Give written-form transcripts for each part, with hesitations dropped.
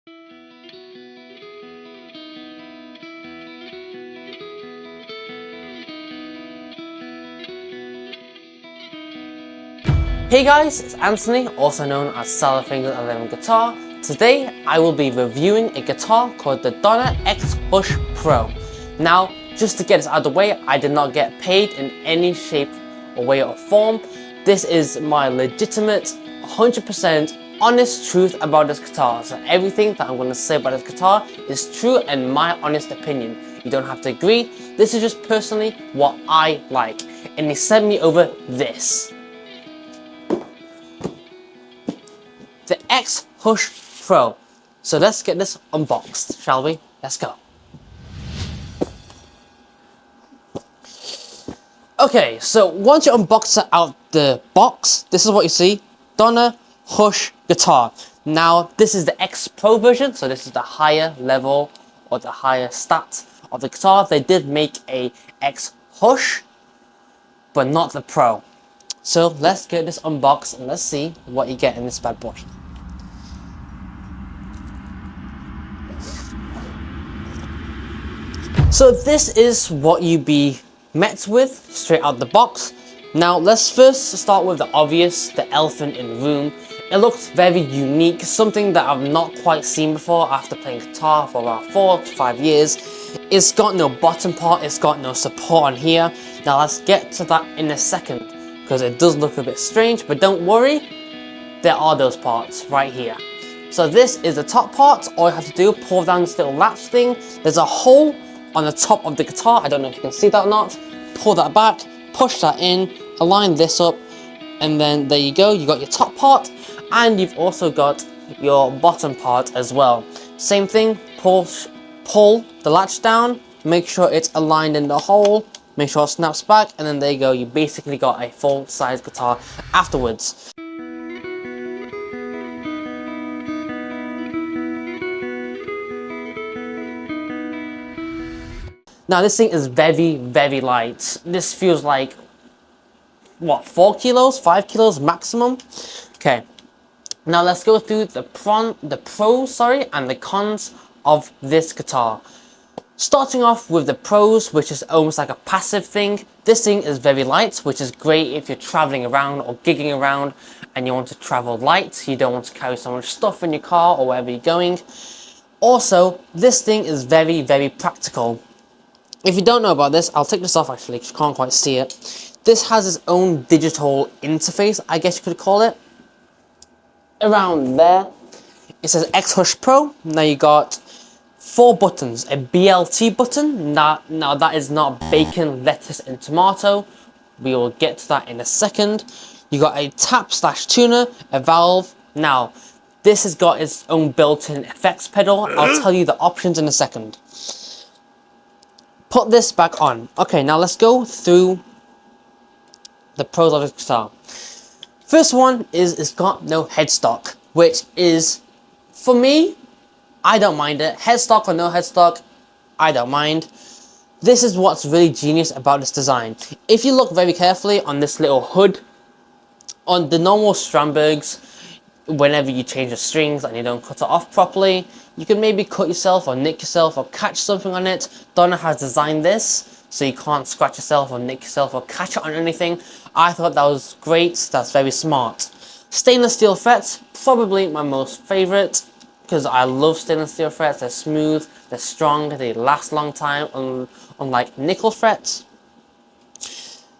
Hey guys, it's Anthony, also known as Salafingers 11 Guitar. Today I will be reviewing a guitar called the Donner X Hush Pro. Now, just to get this out of the way, I did not get paid in any shape or way or form. This is my legitimate, 100% honest truth about this guitar. So everything that I'm going to say about this guitar is true and my honest opinion. You don't have to agree. This is just personally what I like. And they sent me over this. The X Hush Pro. So let's get this unboxed, shall we? Let's go. Okay, so once you unbox it out the box, this is what you see. Donner Hush guitar. Now, this is the X Pro version, so this is the higher level or the higher stat of the guitar. They did make a X Hush, but not the Pro. So let's get this unboxed and let's see what you get in this bad boy. So this is what you be met with straight out the box. Now let's first start with the obvious, the elephant in the room. It looks very unique, something that I've not quite seen before after playing guitar for about 4 to 5 years. It's got no bottom part, it's got no support on here. Now let's get to that in a second, because it does look a bit strange, but don't worry, there are those parts right here. So this is the top part. All you have to do, pull down this little latch thing. There's a hole on the top of the guitar. I don't know if you can see that or not. Pull that back, push that in, align this up, and then there you go, you got your top part, and you've also got your bottom part as well. Same thing, pull the latch down, make sure it's aligned in the hole, make sure it snaps back, and then there you go, you basically got a full-size guitar afterwards. Now this thing is very, very light. This feels like, what, 4 kilos, 5 kilos maximum? Okay, now let's go through the pros and the cons of this guitar. Starting off with the pros, which is almost like a passive thing. This thing is very light, which is great if you're traveling around or gigging around and you want to travel light. You don't want to carry so much stuff in your car or wherever you're going. Also, this thing is very, very practical. If you don't know about this, I'll take this off actually because you can't quite see it. This has its own digital interface, I guess you could call it. Around there, it says X Hush Pro. Now you got 4 buttons. A BLT button. Now that is not bacon, lettuce and tomato. We will get to that in a second. You got a tap/tuner, a valve. Now, this has got its own built-in effects pedal. I'll tell you the options in a second. Put this back on. Okay, now let's go through the pros of this guitar. First one is it's got no headstock, which is, for me, I don't mind it. Headstock or no headstock, I don't mind. This is what's really genius about this design. If you look very carefully on this little hood, on the normal Strandbergs, whenever you change the strings and you don't cut it off properly, you can maybe cut yourself or nick yourself or catch something on it. Donner has designed this so you can't scratch yourself or nick yourself or catch it on anything. I thought that was great. That's very smart. Stainless steel frets, probably my most favorite, because I love stainless steel frets. They're smooth, they're strong, they last a long time, unlike nickel frets.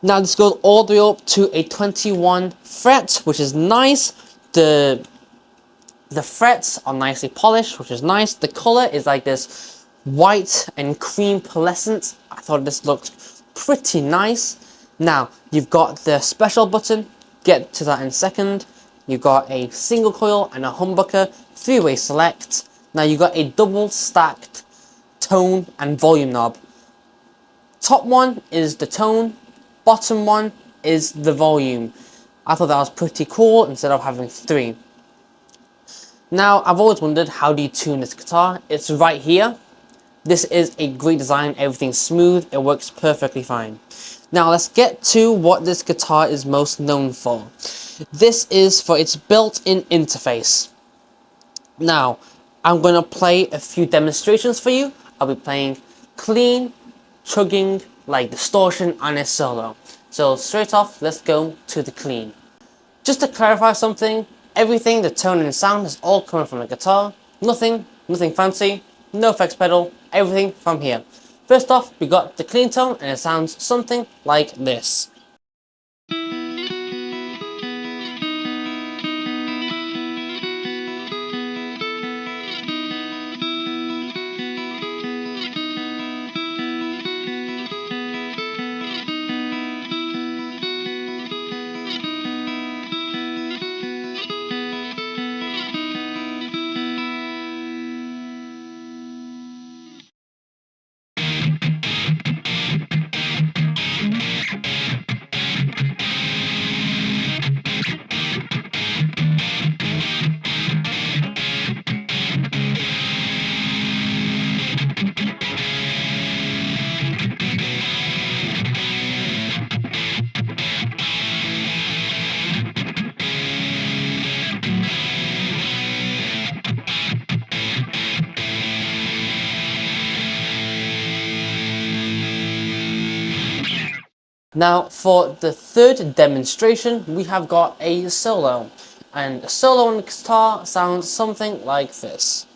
Now this goes all the way up to a 21 fret, which is nice. The frets are nicely polished, which is nice. The color is like this white and cream pearlescent. I thought this looked pretty nice. Now, you've got the special button. Get to that in a second. You've got a single coil and a humbucker, 3-way select. Now you've got a double stacked tone and volume knob. Top one is the tone, bottom one is the volume. I thought that was pretty cool instead of having 3. Now, I've always wondered, how do you tune this guitar? It's right here. This is a great design, everything's smooth, it works perfectly fine. Now, let's get to what this guitar is most known for. This is for its built-in interface. Now, I'm gonna play a few demonstrations for you. I'll be playing clean, chugging, like distortion, and a solo. So straight off, let's go to the clean. Just to clarify something, everything, the tone and sound is all coming from the guitar. Nothing fancy, no effects pedal, everything from here. First off, we got the clean tone and it sounds something like this. Now for the third demonstration, we have got a solo. And a solo on the guitar sounds something like this.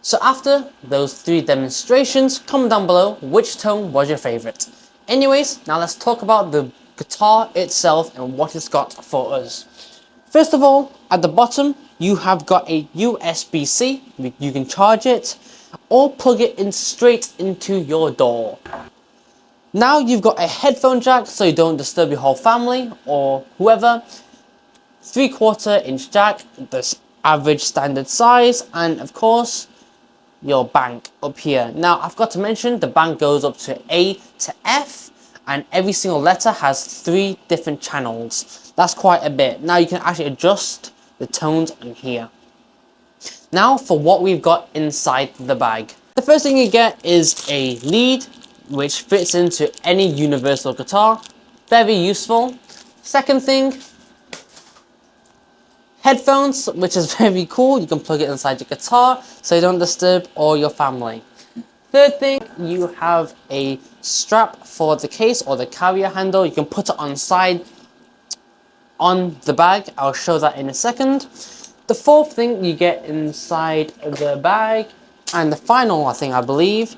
So after those three demonstrations, comment down below which tone was your favorite. Anyways, now let's talk about the guitar itself and what it's got for us. First of all, at the bottom, you have got a USB-C. You can charge it or plug it in straight into your DAW. Now you've got a headphone jack so you don't disturb your whole family or whoever. 3/4 inch jack, this average standard size, and of course, your bank up here. Now I've got to mention the bank goes up to A to F and every single letter has 3 different channels. That's quite a bit. Now you can actually adjust the tones on here. Now for what we've got inside the bag. The first thing you get is a lead which fits into any universal guitar. Very useful. Second thing, headphones, which is very cool. You can plug it inside your guitar so you don't disturb all your family. Third thing, you have a strap for the case or the carrier handle. You can put it on side on the bag. I'll show that in a second. The fourth thing you get inside the bag, and the final thing I believe,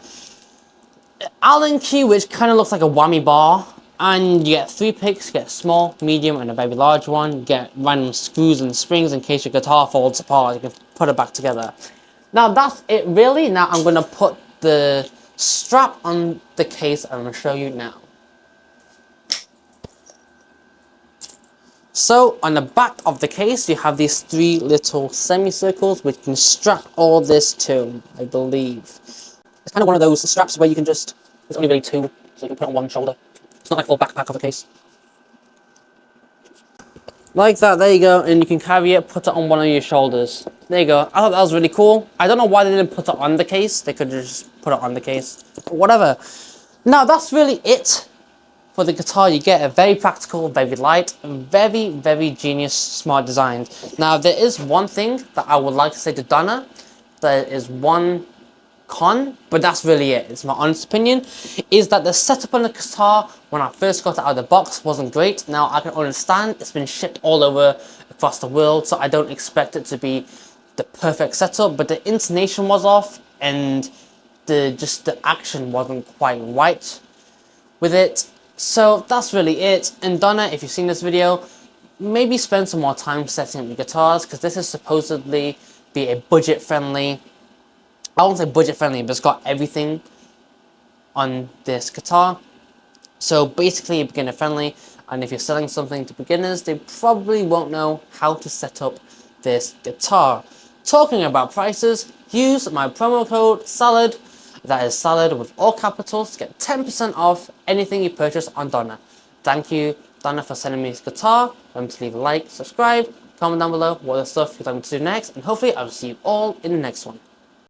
Allen key, which kind of looks like a whammy bar. And you get 3 picks, you get a small, medium, and a very large one. You get random screws and springs in case your guitar falls apart, you can put it back together. Now that's it really. Now I'm going to put the strap on the case and I'm going to show you now. So on the back of the case you have these 3 little semicircles which you can strap all this to, I believe. It's kind of one of those straps where you can just, there's only really 2, so you can put it on one shoulder. It's not like a full backpack of a case. Like that, there you go, and you can carry it, put it on one of your shoulders. There you go. I thought that was really cool. I don't know why they didn't put it on the case. They could just put it on the case. But whatever. Now, that's really it for the guitar. You get a very practical, very light, very, very genius, smart design. Now, there is one thing that I would like to say to Donna. There is one con, but that's really it. It's my honest opinion, is that the setup on the guitar when I first got it out of the box wasn't great. Now I can understand it's been shipped all over across the world, so I don't expect it to be the perfect setup, but the intonation was off and the action wasn't quite right with it. So that's really it. And Donna, if you've seen this video, maybe spend some more time setting up your guitars, because this is supposedly be a budget friendly, I won't say budget friendly, but it's got everything on this guitar. So basically beginner friendly. and if you're selling something to beginners, they probably won't know how to set up this guitar. Talking about prices, use my promo code SALAD, that is SALAD with all capitals, to get 10% off anything you purchase on Donna. Thank you, Donna, for sending me this guitar. Remember to leave a like, subscribe, comment down below what other stuff you'd like me to do next, and hopefully I'll see you all in the next one.